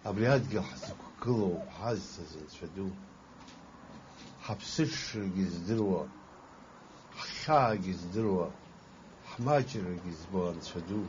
Абриадгил хазкыло хазсазын шаду. Хапсыш гиздырва, ха гиздырва, хмачер гизбан шаду.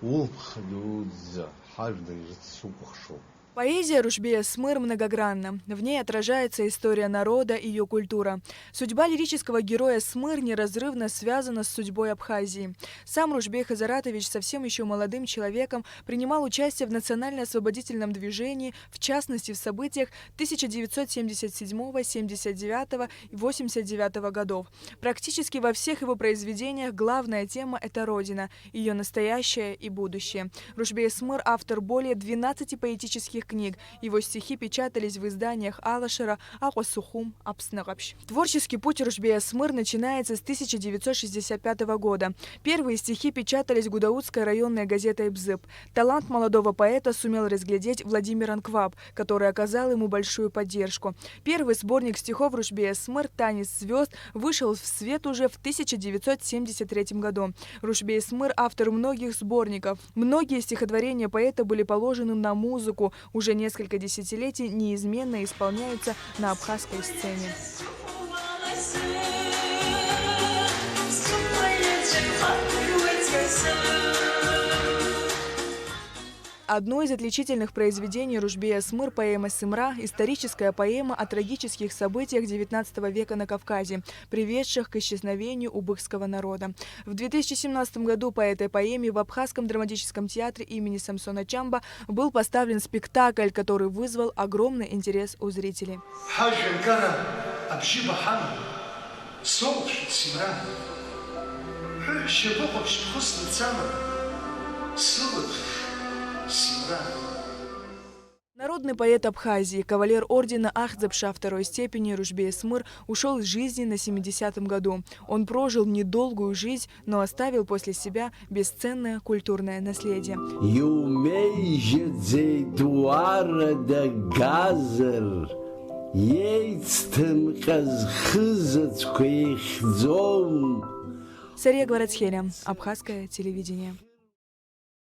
Улп хадудза, хаждый рцукахшо. Поэзия Рушбея Смыр многогранна. В ней отражается история народа и ее культура. Судьба лирического героя Смыр неразрывно связана с судьбой Абхазии. Сам Рушбей Хазаратович совсем еще молодым человеком принимал участие в национально-освободительном движении, в частности в событиях 1977, 79 и 89 годов. Практически во всех его произведениях главная тема – это Родина, ее настоящее и будущее. Рушбей Смыр – автор более 12 поэтических книг. Его стихи печатались в изданиях Алашера, Ахосухум, Апснагапш. Творческий путь Рушбея Смыр начинается с 1965 года. Первые стихи печатались гудаутской районной газетой «Бзып». Талант молодого поэта сумел разглядеть Владимир Анкваб, который оказал ему большую поддержку. Первый сборник стихов Рушбея Смыр «Танец звезд» вышел в свет уже в 1973 году. Рушбей Смыр – автор многих сборников. Многие стихотворения поэта были положены на музыку, уже несколько десятилетий неизменно исполняются на абхазской сцене. Одно из отличительных произведений Рушбея Смыр – поэма «Сымра» – историческая поэма о трагических событиях XIX века на Кавказе, приведших к исчезновению убыхского народа. В 2017 году по этой поэме в Абхазском драматическом театре имени Самсона Чамба был поставлен спектакль, который вызвал огромный интерес у зрителей. Народный поэт Абхазии, кавалер ордена Ахтзапша второй степени Рушбей Смыр ушел из жизни на 70-м году. Он прожил недолгую жизнь, но оставил после себя бесценное культурное наследие. Сария Гварацхеля, Абхазское телевидение.